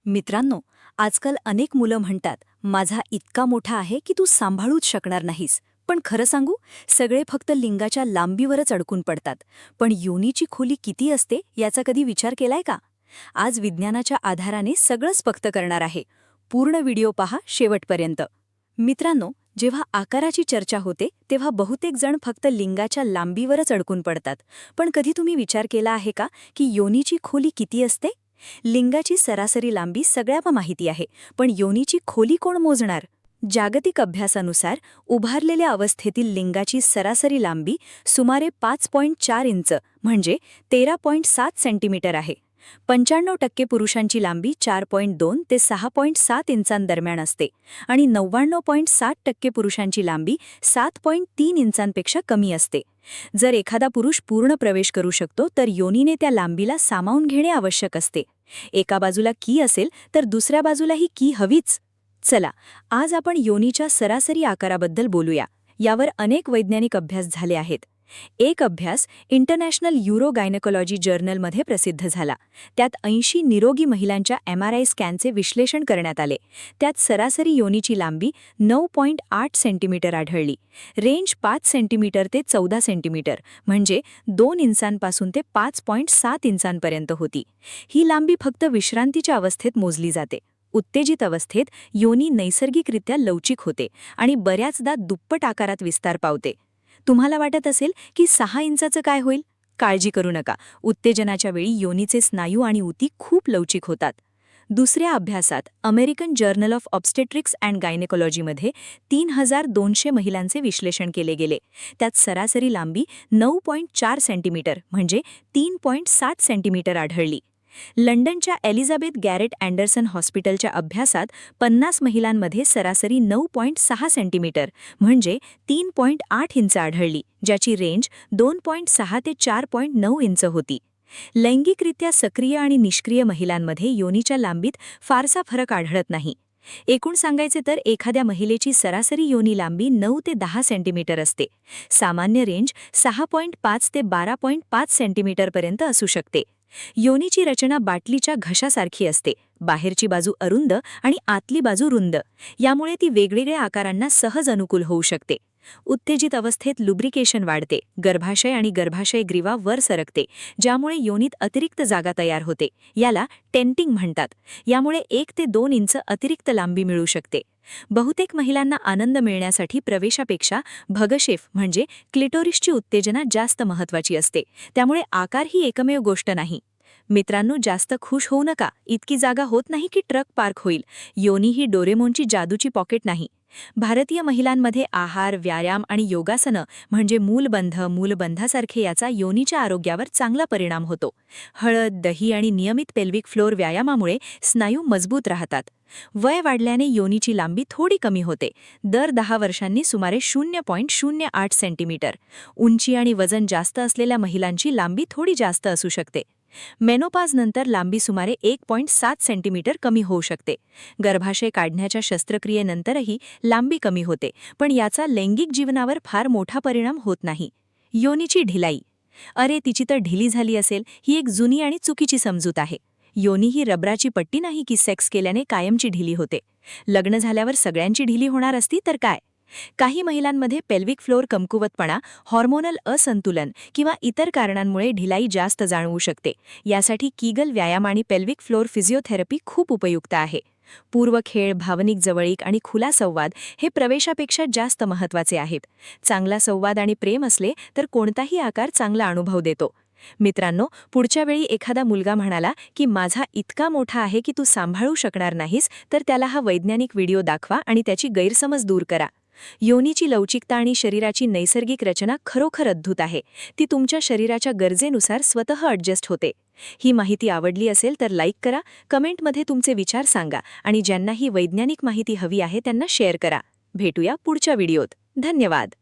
मित्रांनो, आजकाल अनेक मुलं म्हणतात, माझा इतका मोठा आहे की तू सांभाळूच शकणार नाहीस. पण खरं सांगू, सगळे फक्त लिंगाच्या लांबीवरच अडकून पडतात. पण योनीची खोली किती असते याचा कधी विचार केलाय का? आज विज्ञानाच्या आधाराने सगळं स्पष्ट करणार आहे. पूर्ण व्हिडिओ पहा शेवटपर्यंत. मित्रांनो, जेव्हा आकाराची चर्चा होते तेव्हा बहुतेक जण फक्त लिंगाच्या लांबीवरच अडकून पडतात. पण कधी तुम्ही विचार केला आहे का की योनीची खोली किती असते? लिंगाची सरासरी लांबी सगळ्यांना माहिती आहे, पण योनीची खोली कोण मोजणार? जागतिक अभ्यासानुसार उभारलेल्या अवस्थेतील लिंगाची सरासरी लांबी सुमारे 5.4 इंच म्हणजे 13.7 सेंटीमीटर आहे. 95% पुरुषांची लांबी 4.2 ते 6.7 इंचांदरम्यान असते आणि 99.7% पुरुषांची लांबी 7.3 इंचांपेक्षा कमी असते. जर एखादा पुरुष पूर्ण प्रवेश करू शकतो तर योनीने त्या लांबीला सामावून घेणे आवश्यक असते. एका बाजूला की असेल तर दुसऱ्या बाजूलाही की हवीच. चला, आज आपण योनीच्या सरासरी आकाराबद्दल बोलूया. यावर अनेक वैज्ञानिक अभ्यास झाले आहेत. एक अभ्यास इंटरनॅशनल युरोगायनेकोलॉजी जर्नलमध्ये प्रसिद्ध झाला. त्यात 80 निरोगी महिलांच्या MRI स्कॅनचे विश्लेषण करण्यात आले. त्यात सरासरी योनीची लांबी 9.8 सेंटीमीटर आढळली. रेंज 5 सेंटीमीटर ते 14 सेंटीमीटर म्हणजे 2 इंचांपासून ते 5.7 इंचांपर्यंत होती. ही लांबी फक्त विश्रांतीच्या अवस्थेत मोजली जाते. उत्तेजित अवस्थेत योनी नैसर्गिकरित्या लवचिक होते आणि बऱ्याचदा दुप्पट आकारात विस्तार पावते. तुम्हाला वाटत असेल की 6 इंचाचं काय होईल? काळजी करू नका. उत्तेजनाच्या वेळी योनीचे स्नायू आणि उती खूप लवचिक होतात. दुसऱ्या अभ्यासात American journal of obstetrics and गायनेकोलॉजीमध्ये 3200 महिलांचे विश्लेषण केले गेले. त्यात सरासरी लांबी 9.4 सेंटीमीटर म्हणजे 3.7 सेंटीमीटर आढळली. लंडनच्या एलिझाबेथ गॅरेट अँडरसन हॉस्पिटलच्या अभ्यासात 50 महिलांमध्ये सरासरी 9.6 सेंटीमीटर म्हणजे 3.8 इंच आढळली, ज्याची रेंज 2.6 ते 4.9 इंच होती. लैंगिकरित्या सक्रिय आणि निष्क्रिय महिलांमध्ये योनीच्या लांबीत फारसा फरक आढळत नाही. एकूण सांगायचे तर एखाद्या महिलेची सरासरी योनी लांबी 9 ते 10 सेंटीमीटर असते. सामान्य रेंज 6.5 ते 12.5 सेंटीमीटरपर्यंत असू शकते. योनीची रचना बाटलीच्या घशासारखी असते. बाहेरची बाजू अरुंद आणि आतली बाजू रुंद. यामुळे ती वेगवेगळ्या आकारांना सहज अनुकूल होऊ शकते. उत्तेजित अवस्थेत लुब्रिकेशन वाढते. गर्भाशय आणि गर्भाशय ग्रीवा वर सरकते, ज्यामुळे योनीत अतिरिक्त जागा तयार होते. याला टेंटिंग म्हणतात. यामुळे 1 ते 2 इंच अतिरिक्त लांबी मिळू शकते. बहुतेक महिलांना आनंद मिळण्यासाठी प्रवेशापेक्षा भगशेफ म्हणजे क्लिटोरिसची उत्तेजना जास्त महत्त्वाची असते. त्यामुळे आकार ही एकमेव गोष्ट नाही. मित्रांनो, जास्त खुश होऊ नका. इतकी जागा होत नाही की ट्रक पार्क होईल. योनी ही डोरेमोनची जादूची पॉकेट नाही. भारतीय महिलांमध्ये आहार, व्यायाम आणि योगासनं म्हणजे मूलबंधासारखे याचा योनीच्या आरोग्यावर चांगला परिणाम होतो. हळद, दही आणि नियमित पेल्विक फ्लोर व्यायामामुळे स्नायू मजबूत राहतात. वय वाढल्याने योनीची लांबी थोडी कमी होते. दर 10 वर्षांनी सुमारे 0.08 सेंटीमीटर. उंची आणि वजन जास्त असलेल्या महिलांची लांबी थोडी जास्त असू शकते. मेनोपाजनंतर लांबी सुमारे 1.7 सेंटीमीटर कमी होऊ शकते. गर्भाशय काढण्याच्या शस्त्रक्रियेनंतरही लांबी कमी होते, पण याचा लैंगिक जीवनावर फार मोठा परिणाम होत नाही. योनीची ढिलाई. अरे, तिची तर ढिली झाली असेल, ही एक जुनी आणि चुकीची समजूत आहे. योनी ही रबराची पट्टी नाही की सेक्स केल्याने कायमची ढिली होते. लग्न झाल्यावर सगळ्यांची ढिली होणार असती तर काय? काही महिलांमध्ये पेल्विक फ्लोर कमकुवतपणा, हॉर्मोनल असंतुलन किंवा इतर कारणांमुळे ढिलाई जास्त जाणवू शकते. यासाठी कीगल व्यायाम आणि पेल्विक फ्लोर फिजिओथेरपी खूप उपयुक्त आहे. पूर्व खेळ, भावनिक जवळीक आणि खुला संवाद हे प्रवेशापेक्षा जास्त महत्त्वाचे आहेत. चांगला संवाद आणि प्रेम असले तर कोणताही आकार चांगला अनुभव देतो. मित्रांनो, पुढच्या वेळी एखादा मुलगा म्हणाला की माझा इतका मोठा आहे की तू सांभाळू शकणार नाहीस, तर त्याला हा वैज्ञानिक व्हिडिओ दाखवा आणि त्याची गैरसमज दूर करा. योनीची लवचिकता आणि शरीराची नैसर्गिक रचना खरोखर अद्भुत आहे. ती तुमच्या शरीराच्या गरजेनुसार स्वतः ॲडजस्ट होते. ही माहिती आवडली असेल तर लाईक करा, कमेंटमध्ये तुमचे विचार सांगा आणि ज्यांना ही वैज्ञानिक माहिती हवी आहे त्यांना शेअर करा. भेटूया पुढच्या व्हिडिओत. धन्यवाद.